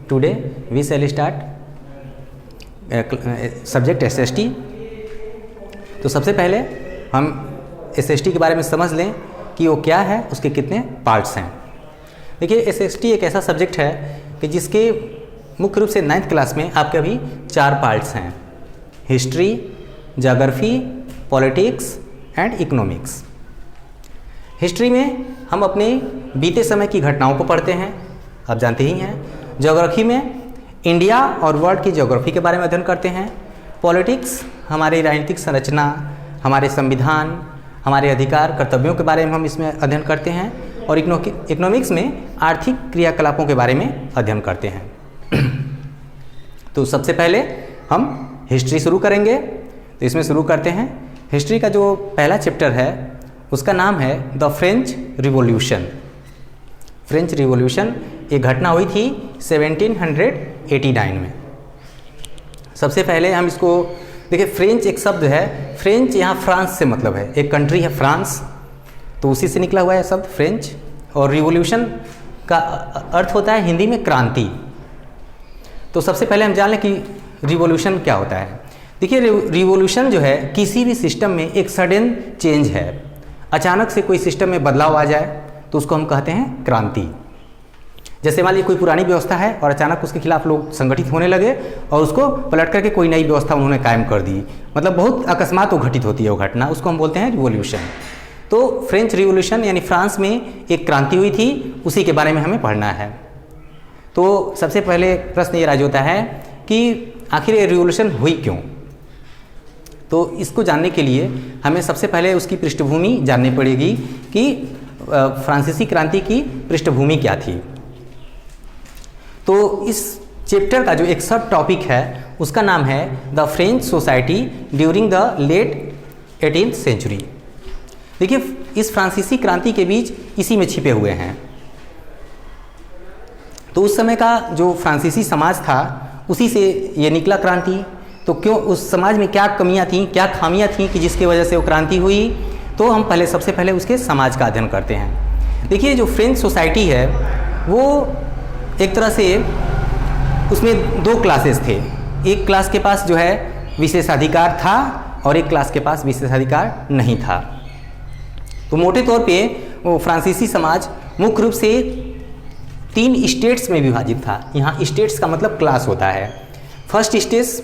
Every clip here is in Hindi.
Today we shall start subject SST। तो सबसे पहले हम SST के बारे में समझ लें कि वो क्या है, उसके कितने पार्ट्स हैं। देखिए SST एक ऐसा सब्जेक्ट है कि जिसके मुख्य रूप से 9th क्लास में आपके अभी 4 पार्ट्स हैं, history, geography, politics and economics. History में हम अपने बीते समय की घटनाओं को पढ़ते हैं, आप जानते ही हैं। ज्योग्राफी में इंडिया और वर्ल्ड की ज्योग्राफी के बारे में अध्ययन करते हैं। पॉलिटिक्स हमारी राजनीतिक संरचना, हमारे संविधान, हमारे अधिकार कर्तव्यों के बारे में हम इसमें अध्ययन करते हैं। और इकोनॉमिक्स में आर्थिक क्रियाकलापों के बारे में अध्ययन करते हैं। तो सबसे पहले हम हिस्ट्री शुरू करेंगे। तो इसमें शुरू करते हैं। हिस्ट्री का जो पहला चैप्टर है उसका नाम है the French revolution. French revolution एक घटना हुई थी 1789 में। सबसे पहले हम इसको देखिए, फ्रेंच एक शब्द है, फ्रेंच यहाँ फ्रांस से मतलब है, एक कंट्री है फ्रांस, तो उसी से निकला हुआ है शब्द फ्रेंच। और रिवॉल्यूशन का अर्थ होता है हिंदी में क्रांति। तो सबसे पहले हम जान लें कि रिवॉल्यूशन क्या होता है। देखिए रिवॉल्यूशन जो है किसी भी सिस्टम में एक सडन चेंज है, अचानक से कोई सिस्टम में बदलाव आ जाए तो उसको हम कहते हैं क्रांति। जैसे मान लीजिए कोई पुरानी व्यवस्था है और अचानक उसके खिलाफ लोग संगठित होने लगे और उसको पलट करके कोई नई व्यवस्था उन्होंने कायम कर दी, मतलब बहुत अकस्मात वो घटित होती है वो घटना, उसको हम बोलते हैं रिवॉल्यूशन। तो फ्रेंच रिवॉल्यूशन यानी फ्रांस में एक क्रांति हुई थी, उसी के बारे में हमें पढ़ना है। तो सबसे पहले प्रश्न ये राज होता है कि आखिर ये रिवॉल्यूशन हुई क्यों। तो इसको जानने के लिए हमें सबसे पहले उसकी पृष्ठभूमि जाननी पड़ेगी कि फ्रांसीसी क्रांति की पृष्ठभूमि क्या थी। तो इस चैप्टर का जो एक सब टॉपिक है उसका नाम है the French society during the late 18th century. देखिए इस फ्रांसीसी क्रांति के बीच इसी में छिपे हुए हैं। तो उस समय का जो फ्रांसीसी समाज था उसी से ये निकला क्रांति। तो क्यों उस समाज में क्या कमियां थीं, क्या खामियां थीं कि जिसकी वजह से वो क्रांति हुई, तो हम पहले सबसे पहले उसके समाज का अध्ययन करते हैं। देखिए जो फ्रेंच सोसाइटी है वो एक तरह से उसमें 2 क्लासेस थे। एक क्लास के पास जो है विशेषाधिकार था और एक क्लास के पास विशेषाधिकार नहीं था। तो मोटे तौर पे वो फ्रांसीसी समाज मुख्य रूप से 3 स्टेट्स में विभाजित था। यहाँ स्टेट्स का मतलब क्लास होता है। फर्स्ट स्टेट्स,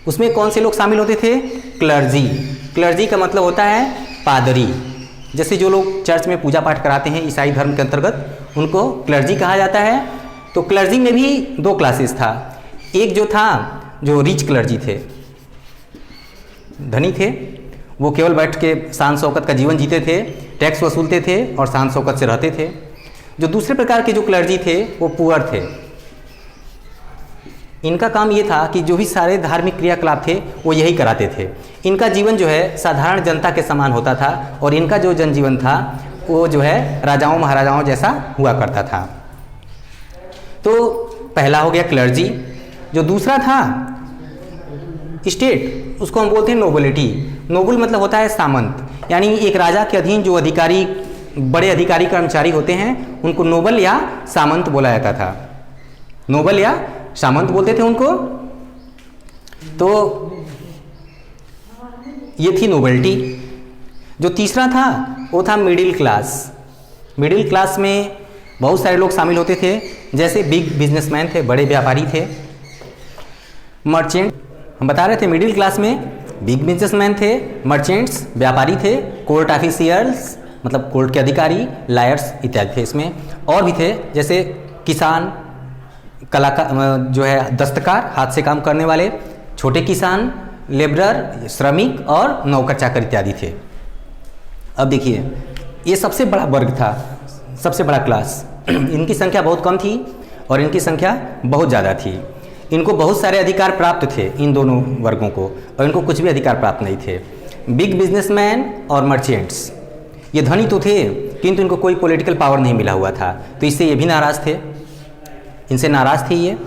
उसमें कौन से लोग शामिल होते थे? क्लर्जी। क्लर्जी का मतलब होता है पादरी। जैसे जो लोग चर्च में पूजा पाठ कराते हैं ईसाई धर्म के अंतर्गत, उनको क्लर्जी कहा जाता है। तो क्लर्जी में भी 2 क्लासेस था। एक जो था जो रिच क्लर्जी थे, धनी थे, वो केवल बैठ के शान शौकत का जीवन जीते थे, टैक्स वसूलते थे और शान शौकत से रहते थे। जो दूसरे प्रकार के जो क्लर्जी थे वो पुअर थे। इनका काम ये था कि जो भी सारे धार्मिक क्रियाकलाप थे वो यही कराते थे। इनका जीवन जो है साधारण जनता के समान होता था और इनका जो जनजीवन था वो जो है राजाओं महाराजाओं जैसा हुआ करता था। तो पहला हो गया क्लर्जी। जो दूसरा था स्टेट, उसको हम बोलते हैं नोबलिटी। नोबल मतलब होता है सामंत, यानी एक राजा के अधीन जो अधिकारी, बड़े अधिकारी कर्मचारी होते हैं उनको नोबल या सामंत बोला जाता था। नोबल या सामंत बोलते थे उनको। तो ये थी नोबलिटी। जो तीसरा था वो था मिडिल क्लास। मिडिल क्लास में बहुत सारे लोग शामिल होते थे, जैसे बिग बिजनेसमैन थे, बड़े व्यापारी थे, मर्चेंट। हम बता रहे थे मिडिल क्लास में बिग बिजनेसमैन थे, मर्चेंट्स व्यापारी थे, कोर्ट ऑफिशियल्स मतलब कोर्ट के अधिकारी, लायर्स इत्यादि थे। इसमें और भी थे जैसे किसान, कलाकार जो है दस्तकार, हाथ से काम करने वाले, छोटे किसान, लेबरर, श्रमिक और नौकर चाकर इत्यादि थे। अब देखिए ये सबसे बड़ा वर्ग था, सबसे बड़ा क्लास। इनकी संख्या बहुत कम थी और इनकी संख्या बहुत ज़्यादा थी। इनको बहुत सारे अधिकार प्राप्त थे इन दोनों वर्गों को, और इनको कुछ भी अधिकार प्राप्त नहीं थे। बिग बिजनेसमैन और मर्चेंट्स ये धनी तो थे किंतु इनको कोई पॉलिटिकल पावर नहीं मिला हुआ था, तो इससे ये भी नाराज़ थे, इनसे नाराज़ थे ये।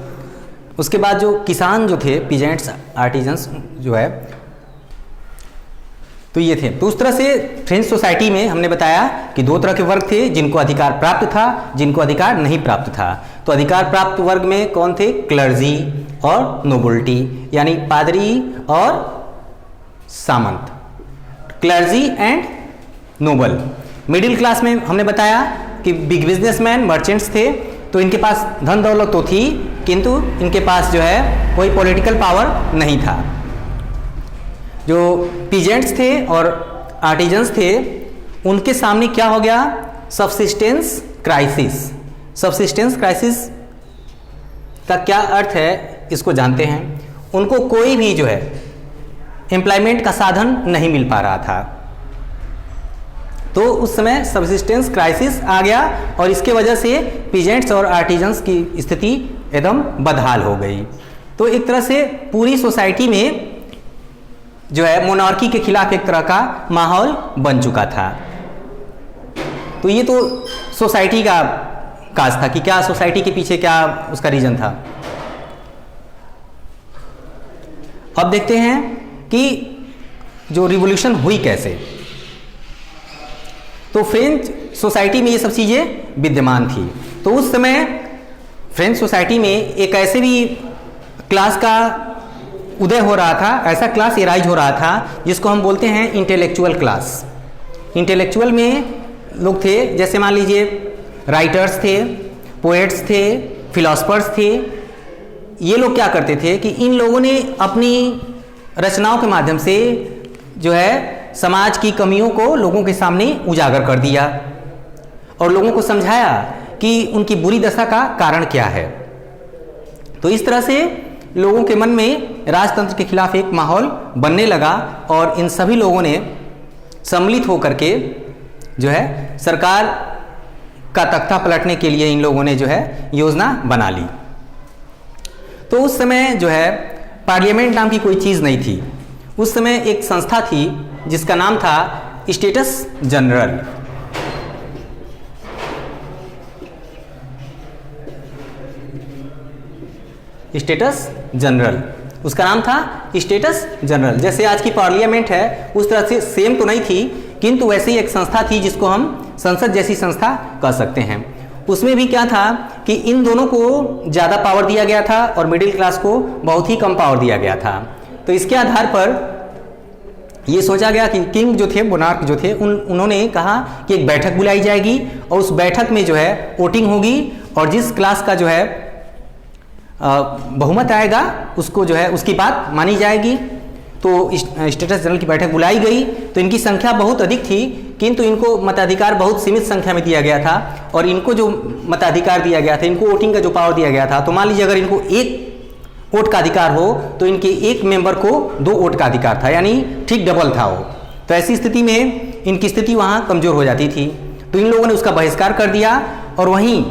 उसके बाद जो किसान जो थे, पीजेंट्स, आर्टिजन्स जो है, तो ये थे। तो उस तरह से फ्रेंच सोसाइटी में हमने बताया कि 2 तरह के वर्ग थे, जिनको अधिकार प्राप्त था, जिनको अधिकार नहीं प्राप्त था। तो तो अधिकार प्राप्त वर्ग में कौन थे? क्लर्जी और नोबुलिटी, यानी पादरी और सामंत, clergy and noble. Middle class में हमने बताया कि बिग बिजनेसमैन, मर्चेंट्स थे, तो इनके पास धन दौलत तो थी, किंतु इनके पास जो है कोई पॉलिटिकल पावर नहीं था। जो पीजेंट्स थे और आर्टिजन्स थे, उनके सामने क्या हो गया? Subsistence crisis. सबसिस्टेंस क्राइसिस का क्या अर्थ है इसको जानते हैं। उनको कोई भी जो है एम्प्लॉयमेंट का साधन नहीं मिल पा रहा था, तो उस समय सबसिस्टेंस क्राइसिस आ गया और इसके वजह से पीजेंट्स और आर्टिजन्स की स्थिति एकदम बदहाल हो गई। तो एक तरह से पूरी सोसाइटी में जो है मोनार्की के खिलाफ एक तरह का माहौल बन चुका था। तो ये तो सोसाइटी का काज था कि क्या सोसाइटी के पीछे क्या उसका रीजन था। अब देखते हैं कि जो रिवॉल्यूशन हुई कैसे। तो फ्रेंच सोसाइटी में ये सब चीज़ें विद्यमान थी। तो उस समय फ्रेंच सोसाइटी में एक ऐसे भी क्लास का उदय हो रहा था, ऐसा क्लास एराइज हो रहा था जिसको हम बोलते हैं इंटेलेक्चुअल क्लास। इंटेलेक्चुअल में लोग थे, जैसे मान लीजिए राइटर्स थे, पोएट्स थे, फिलोसफर्स थे। ये लोग क्या करते थे कि इन लोगों ने अपनी रचनाओं के माध्यम से जो है समाज की कमियों को लोगों के सामने उजागर कर दिया और लोगों को समझाया कि उनकी बुरी दशा का कारण क्या है। तो इस तरह से लोगों के मन में राजतंत्र के खिलाफ एक माहौल बनने लगा और इन सभी लोगों ने सम्मिलित होकर के जो है सरकार का तख्ता पलटने के लिए इन लोगों ने जो है योजना बना ली। तो उस समय जो है पार्लियामेंट नाम की कोई चीज़ नहीं थी। उस समय एक संस्था थी जिसका नाम था स्टेटस जनरल। स्टेटस जनरल, उसका नाम था स्टेटस जनरल। जैसे आज की पार्लियामेंट है उस तरह से सेम तो नहीं थी, किंतु वैसे ही एक संस्था थी जिसको हम संसद जैसी संस्था कह सकते हैं। उसमें भी क्या था कि इन दोनों को ज़्यादा पावर दिया गया था और मिडिल क्लास को बहुत ही कम पावर दिया गया था। तो इसके आधार पर ये सोचा गया कि किंग जो थे, मोनार्क जो थे, उन्होंने कहा कि एक बैठक बुलाई जाएगी और उस बैठक में जो है वोटिंग होगी और जिस क्लास का जो है बहुमत आएगा उसको जो है उसकी बात मानी जाएगी। तो स्टेटस जनरल की बैठक बुलाई गई। तो इनकी संख्या बहुत अधिक थी, किंतु इनको मताधिकार बहुत सीमित संख्या में दिया गया था और इनको जो मताधिकार दिया गया था, इनको वोटिंग का जो पावर दिया गया था, तो मान लीजिए अगर इनको एक वोट का अधिकार हो तो इनके एक मेंबर को 2 वोट का अधिकार था, यानी ठीक डबल था वो। तो ऐसी स्थिति में इनकी स्थिति वहाँ कमज़ोर हो जाती थी। तो इन लोगों ने उसका बहिष्कार कर दिया और वहीं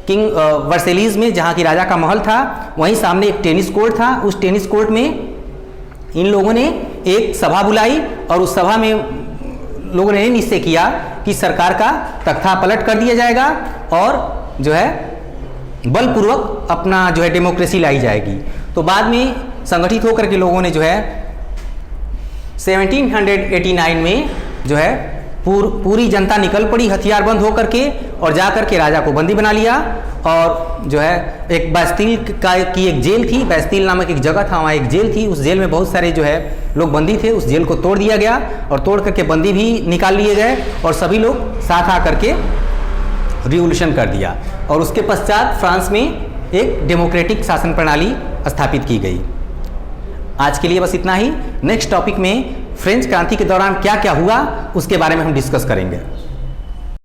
किंग वर्सेलीज में, जहाँ की राजा का महल था, वहीं सामने एक टेनिस कोर्ट था। उस टेनिस कोर्ट में इन लोगों ने एक सभा बुलाई और उस सभा में लोगों ने निश्चय किया कि सरकार का तख्ता पलट कर दिया जाएगा और जो है बलपूर्वक अपना जो है डेमोक्रेसी लाई जाएगी। तो बाद में संगठित होकर के लोगों ने जो है 1789 में जो है पूरी जनता निकल पड़ी हथियारबंद होकर के और जा कर के राजा को बंदी बना लिया। और जो है एक बैस्तिल की एक जेल थी, बैस्तिल नामक एक जगह था, वहाँ एक जेल थी। उस जेल में बहुत सारे जो है लोग बंदी थे। उस जेल को तोड़ दिया गया और तोड़ करके बंदी भी निकाल लिए गए और सभी लोग साथ आकर के रिवॉल्यूशन कर दिया। और उसके पश्चात फ्रांस में एक डेमोक्रेटिक शासन प्रणाली स्थापित की गई। आज के लिए बस इतना ही। नेक्स्ट टॉपिक में फ्रेंच क्रांति के दौरान क्या क्या हुआ उसके बारे में हम डिस्कस करेंगे।